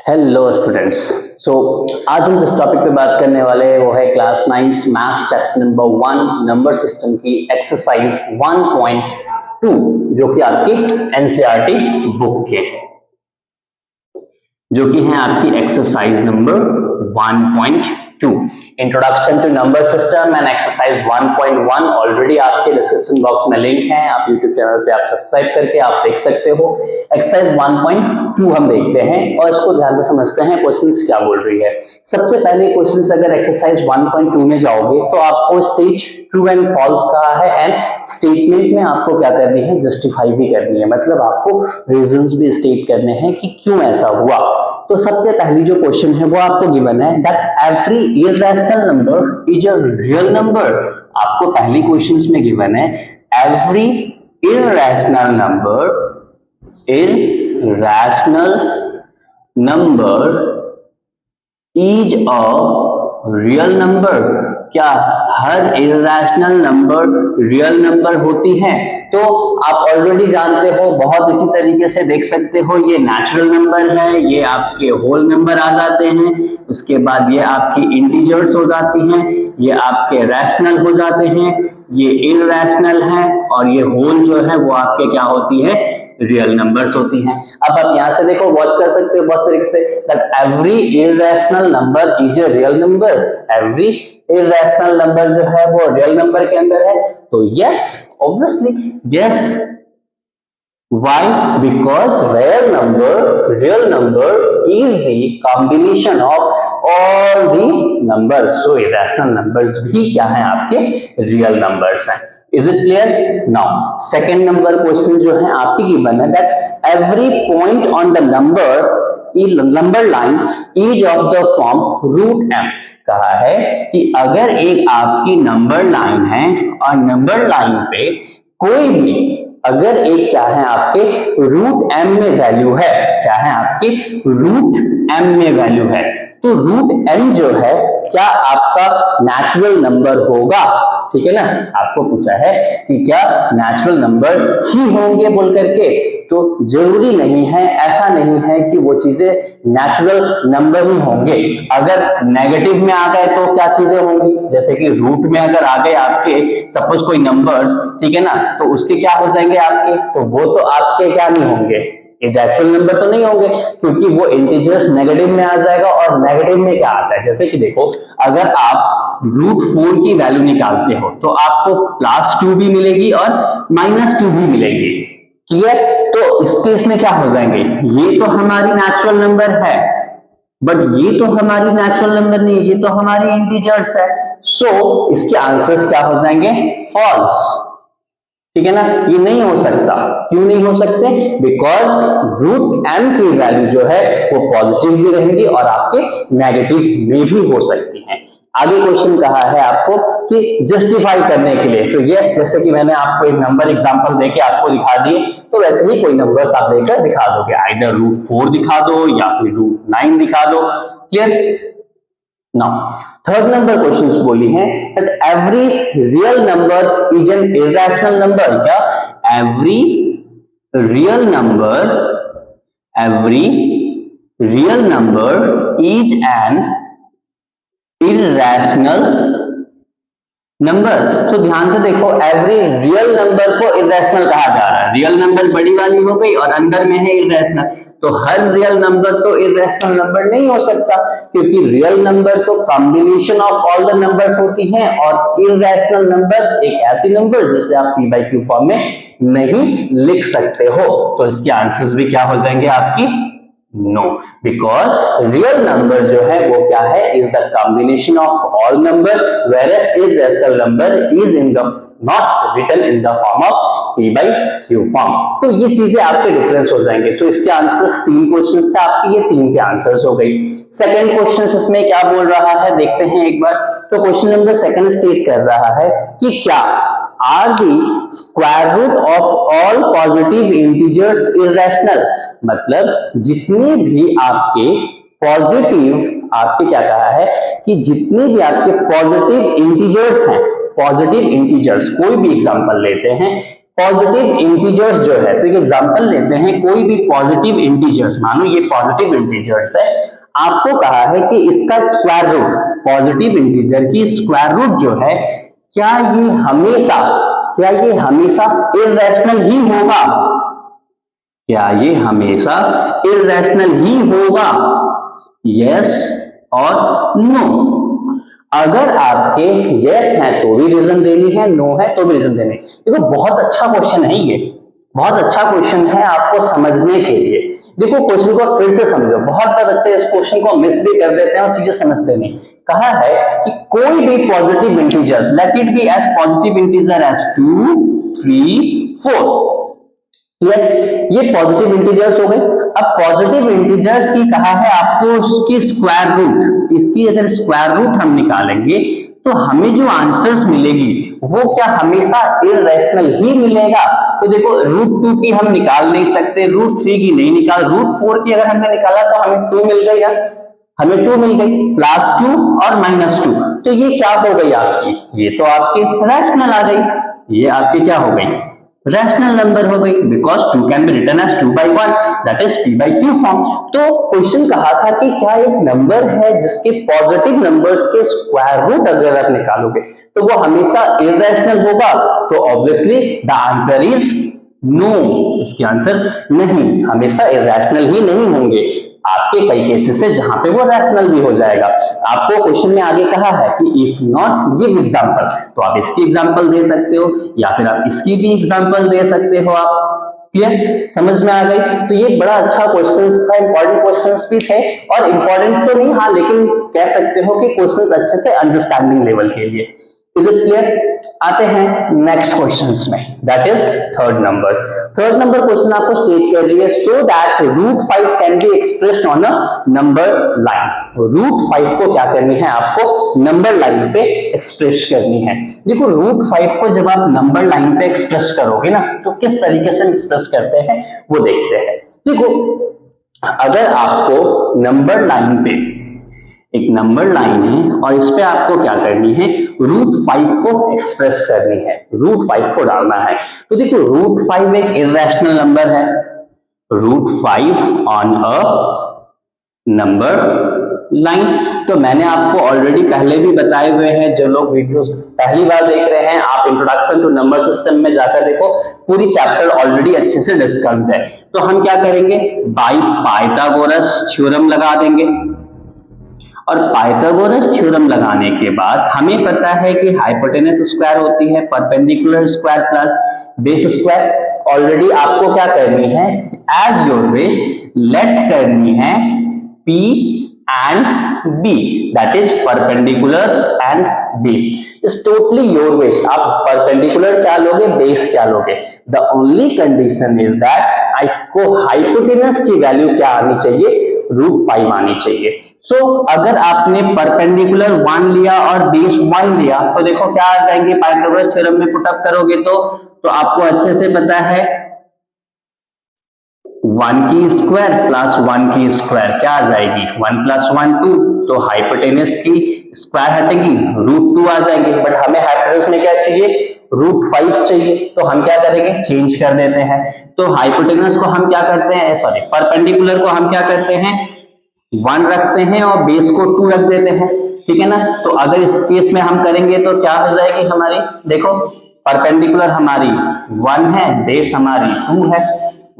Hello students. आज हम जिस टॉपिक पे बात करने वाले हैं वो है class 9 maths chapter number 1 number system की एक्सरसाइज 1.2 जो कि आपकी एनसीईआरटी बुक के हैं, जो कि है आपकी exercise number 1.2 introduction to number system and exercise 1.1 already आपके डिस्क्रिप्शन बॉक्स में लिंक है, आप यूट्यूब चैनल पे आप सब्सक्राइब करके आप देख सकते हो। एक्सरसाइज 1.2 हम देखते हैं और इसको ध्यान से समझते हैं क्वेश्चंस क्या बोल रही है। सबसे पहले क्वेश्चंस अगर एक्सरसाइज 1.2 में जाओगे तो आपको स्टेट ट्रू एंड फॉल्स कहा है एंड स्टेटमेंट में आपको क्या करनी है, जस्टिफाई भी करनी है, मतलब आपको रीजंस भी स्टेट करने हैं कि क्यों ऐसा हुआ। तो सबसे पहली जो क्वेश्चन है वो आपको गिवन है that every irrational number is a real number. आपको पहली क्वेश्चंस में गिवन है every irrational number is a real number. क्या हर इररेशनल नंबर रियल नंबर होती है? तो आप ऑलरेडी जानते हो, बहुत इसी तरीके से देख सकते हो, ये नेचुरल नंबर है, ये आपके होल नंबर आ जाते हैं, उसके बाद ये आपकी इंटीजर्स हो जाती हैं, ये आपके रैशनल हो जाते हैं, ये इररेशनल है और ये होल जो है वो आपके क्या होती है, रियल नंबर्स होती हैं। अब आप यहां से देखो, वॉच कर सकते हो बहुत तरीके say that every irrational number is a real number. Every irrational number जो है वो रियल नंबर के अंदर है, तो yes, obviously yes. Why? Because real number is the combination of all the numbers. So irrational numbers भी क्या है, आपके real numbers हैं। Is it clear? Now, second number question जो है आपकी given है that every point on the number line is of the form root m। कहा है कि अगर एक आपकी नंबर लाइन है और नंबर लाइन पे कोई भी अगर एक क्या है आपके रूट एम में वैल्यू है, क्या है आपकी रूट एम में वैल्यू है, तो रूट एम जो है क्या आपका नेचुरल नंबर होगा? ठीक है ना, आपको पूछा है कि क्या नेचुरल नंबर ही होंगे बोल करके, तो जरूरी नहीं है, ऐसा नहीं है कि वो चीजें नेचुरल नंबर ही होंगे। अगर नेगेटिव में आ गए तो क्या चीजें होंगी, जैसे कि रूट में अगर आ गए आपके सपोज कोई नंबर्स, ठीक है ना, तो उसके क्या हो जाएंगे आपके, तो वो तो आपके क्या नहीं होंगे, नेचुरल नंबर तो नहीं होंगे, क्योंकि वो इंटीजर्स नेगेटिव में आ जाएगा। और नेगेटिव में क्या आता है, जैसे कि देखो, अगर आप √4 की वैल्यू निकालते हो तो आपको +2 भी मिलेगी और -2 भी मिलेगी। क्लियर? तो इस केस में क्या हो जाएंगे, ये तो हमारी नेचुरल नंबर है बट ये तो हमारी नेचुरल नंबर नहीं, ये तो हमारी इंटीजर्स है। सो इसके आंसर्स क्या हो जाएंगे, फॉल्स। ठीक है ना, ये नहीं हो सकता। क्यों नहीं हो सकते? बिकॉज रूट एम की वैल्यू जो है वो पॉजिटिव भी रहेंगी और आपके नेगेटिव में भी हो सकती हैं। आगे क्वेश्चन कहा है आपको कि जस्टिफाई करने के लिए, तो यस, जैसे कि मैंने आपको एक नंबर एग्जांपल देके आपको दिखा दिए, तो वैसे ही कोई नंबर्स आप देकर दिखा दोगे, आइदर √4 दिखा दो या फिर √9 दिखा दो। Clear? Now, third number questions बोली है that every real number is an irrational number। क्या every real number is an irrational number? तो ध्यान से देखो, एवरी रियल नंबर को इरेशनल कहा जा रहा है, रियल नंबर बड़ी वाली हो गई और अंदर में है इरेशनल, तो हर रियल नंबर तो इरेशनल नंबर नहीं हो सकता, क्योंकि रियल नंबर तो combination of all the numbers होती हैं और इरेशनल नंबर एक ऐसी नंबर जिसे आप p/q फॉर्म में नहीं लिख सकते हो। तो इसके आंसर्स भी क्या हो जाएंगे आपकी, नो, बिकॉज रियल नंबर जो है वो क्या है, is the combination of all number, whereas irrational number is in the not written in the form of p/q form. तो ये चीजें आपके डिफरेंस हो जाएंगे। तो इसके आंसर्स 3 क्वेश्चंस थे आपके, ये 3 के आंसर्स हो गई। सेकंड क्वेश्चन इसमें क्या बोल रहा है, देखते हैं एक बार। तो क्वेश्चन नंबर 2 स्टेट कर रहा है कि क्या are the square root of all positive integers irrational? मतलब जितने भी आपके पॉजिटिव, आपके क्या कहा है कि जितने भी आपके पॉजिटिव इंटीजर्स हैं, पॉजिटिव इंटीजर्स, कोई भी एग्जांपल लेते हैं, पॉजिटिव इंटीजर्स जो है, तो एक एग्जांपल लेते हैं, कोई भी पॉजिटिव इंटीजर्स, मानो ये पॉजिटिव इंटीजर्स है, आपको कहा है कि इसका स्क्वायर रूट, पॉजिटिव इंटीजर की स्क्वायर रूट जो है, क्या ये हमेशा इररेशनल ही होगा? क्या ये हमेशा इररेशनल ही होगा? यस और नो। अगर आपके यस है तो भी रीजन देनी है, नो है तो भी रीजन देनी है। देखो बहुत अच्छा क्वेश्चन है ये, बहुत अच्छा क्वेश्चन है आपको समझने के लिए। देखो क्वेश्चन को फिर से समझो, बहुत बार बच्चे इस क्वेश्चन को मिस भी कर देते हैं और चीजें समझते नहीं। कहा है कि कोई भी positive integer, let it be as positive integer as 2, 3, 4। ये पॉजिटिव इंटीजर्स हो गए। अब पॉजिटिव इंटीजर्स की कहा है आपको उसकी स्क्वायर रूट, इसकी अगर स्क्वायर रूट हम निकालेंगे तो हमें जो आंसर्स मिलेगी वो क्या हमेशा इररेशनल ही मिलेगा? तो देखो √2 की हम निकाल नहीं सकते, √3 की नहीं निकाल, √4 की अगर हमने निकाला तो हमें 2 मिल गई ना, हमें 2 मिल गई, +2 और -2, तो ये क्या हो गई आपकी? ये तो आपकी रैशनल आ गई, ये आपकी क्या हो गई? रैशनल नंबर हो गई, because 2 can be written as 2/1, that is p/q form. तो क्वेश्चन कहा था कि क्या एक नंबर है जिसके पॉजिटिव नंबर्स के स्क्वायर रूट अगर आप निकालोगे तो वो हमेशा इररेशनल होगा? तो obviously the answer is no. इसके आंसर नहीं, हमेशा इररेशनल ही नहीं होंगे। आपके कई केसेस है जहां पे वो रैशनल भी हो जाएगा। आपको क्वेश्चन में आगे कहा है कि इफ नॉट गिव एग्जांपल, तो आप इसकी एग्जांपल दे सकते हो या फिर आप इसकी भी एग्जांपल दे सकते हो। आप क्लियर, समझ में आ गई? तो ये बड़ा अच्छा क्वेश्चंस था, इंपॉर्टेंट क्वेश्चंस भी थे, और इंपॉर्टेंट तो नहीं, हाँ लेकिन कह सकते हो कि क्वेश्चंस अच्छे थे अंडरस्टैंडिंग लेवल के लिए। Is it clear? आते हैं नेक्स्ट क्वेश्चंस में, that is third number. Third number question आपको स्टेट कर रही है, so that √5 can be expressed on a number line. √5 को क्या करनी है आपको? नंबर लाइन पे एक्सप्रेस करनी है। देखो √5 को जब आप नंबर लाइन पे एक्सप्रेस करोगे ना, तो किस तरीके से एक्सप्रेस करते हैं वो देखते हैं। देखो अगर आपको नंबर लाइन पे, एक नंबर लाइन है और इस पे आपको क्या करनी है? √5 को एक्सप्रेस करनी है, √5 को डालना है। तो देखो √5 एक इररेशनल नंबर है, √5 ऑन अ नंबर लाइन। तो मैंने आपको ऑलरेडी पहले भी बताए हुए हैं, जो लोग वीडियोस पहली बार देख रहे हैं आप इंट्रोडक्शन टू नंबर सिस्टम में जाकर देखो, पूरी चैप्टर ऑलरेडी अच्छे से डिस्कस्ड है। तो हम क्या करेंगे? बाय पाइथागोरस थ्योरम लगा देंगे, और पाइथागोरस थ्योरम लगाने के बाद हमें पता है कि हाइपोटेनस स्क्वायर होती है perpendicular square plus base square. Already आपको क्या करनी है? एज योर विश लेट करनी है P and B, that is perpendicular and base, is totally your wish। आप perpendicular क्या लोगे, base क्या लोगे? The only condition is that आपको हाइपोटेनस की वैल्यू क्या आनी चाहिए? √5 आनी चाहिए। सो अगर आपने परपेंडिकुलर 1 लिया और बेस 1 लिया तो देखो क्या आ जाएंगे, पाइथागोरस थ्योरम में पुटअप करोगे तो आपको अच्छे से पता है 1 की स्क्वायर प्लस 1 की स्क्वायर क्या आ जाएगी? 1 + 1 2, तो हाइपोटेनस की स्क्वायर हटेगी, √2 आ जाएंगे। बट हमें हाइपोटेनस में क्या चाहिए? √5 चाहिए। तो हम क्या करेंगे? चेंज कर देते हैं। तो हाइपोटेनस को हम क्या करते हैं, सॉरी परपेंडिकुलर को हम क्या करते हैं? 1 रखते हैं और बेस को 2 रख देते हैं, ठीक है ना। तो अगर इस केस में हम करेंगे तो क्या हो जाएगी हमारी? देखो परपेंडिकुलर हमारी 1 है, बेस हमारी 2 है,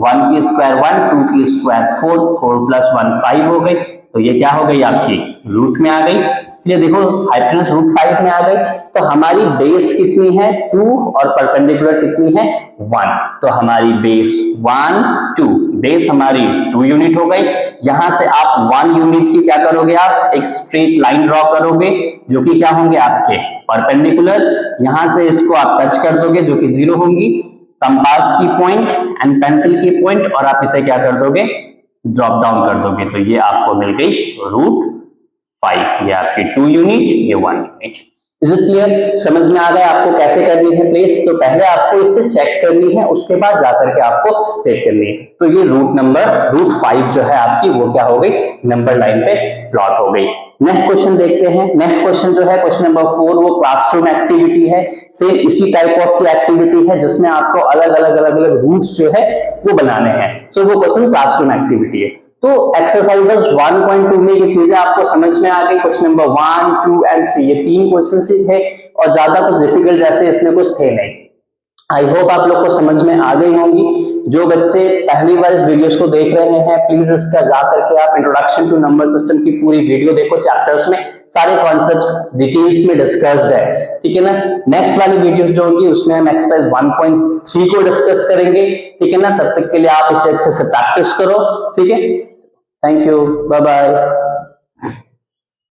1 की स्क्वायर 1, 2 की स्क्वायर 4, 4 + 1 5 हो गई। तो ये क्या हो गई आपकी? रूट में आ गई। ये देखो हाइपोटेनस √5 में आ गई। तो हमारी बेस कितनी है? 2, और परपेंडिकुलर कितनी है? 1। तो हमारी बेस 1 2, बेस हमारी 2 यूनिट हो गई। यहां से आप 1 यूनिट की क्या करोगे? आप एक स्ट्रेट लाइन ड्रॉ करोगे जो कि क्या होंगे आपके? परपेंडिकुलर। यहां से इसको आप टच कर दोगे जो कि 0 होंगी, कंपास की पॉइंट एंड पेंसिल की पॉइंट, और आप इसे क्या कर दोगे? ड्रॉप डाउन कर दोगे। तो ये आपको मिल गई √5, ये आपकी 2 यूनिट, ये 1 यूनिट। Is it clear? समझ में आ गया आपको कैसे करनी है प्लेस? तो पहले आपको इससे चेक करनी है, उसके बाद जाकर के आपको टेक करनी है। तो ये √5 जो है आपकी वो क्या हो गई? नंबर लाइन पे प्लॉट हो गई। नेक्स्ट क्वेश्चन देखते हैं। नेक्स्ट क्वेश्चन जो है क्वेश्चन नंबर 4, वो क्लासरूम एक्टिविटी है। सेम इसी टाइप ऑफ की एक्टिविटी है जिसमें आपको अलग अलग रूट्स जो है वो बनाने हैं। तो वो क्वेश्चन क्लासरूम एक्टिविटी है। तो एक्सरसाइजेस 1.2 में ये चीजें आपको समझ में आ गई। क्वेश्चन नंबर 1, 2 एंड 3 ये 3 क्वेश्चन ही थे और ज्यादा कुछ डिफिकल्ट जैसे इसमें कुछ थे नहीं। आई होप आप लोग को समझ में आ गई होंगी। जो बच्चे पहली बार इस वीडियोस को देख रहे हैं, प्लीज इसका जा करके आप इंट्रोडक्शन टू नंबर सिस्टम की पूरी वीडियो देखो। चैप्टर्स में सारे कॉन्सेप्ट्स डिटेल्स में डिस्कस्ड है, ठीक है ना। नेक्स्ट वाली वीडियोस जो होगी उसमें हम एक्सरसाइज 1.3 को डिस्कस करेंगे, ठीक है ना। तब तक के लिए आप इसे अच्छे से प्रैक्टिस करो, ठीक है। Thank you, bye bye.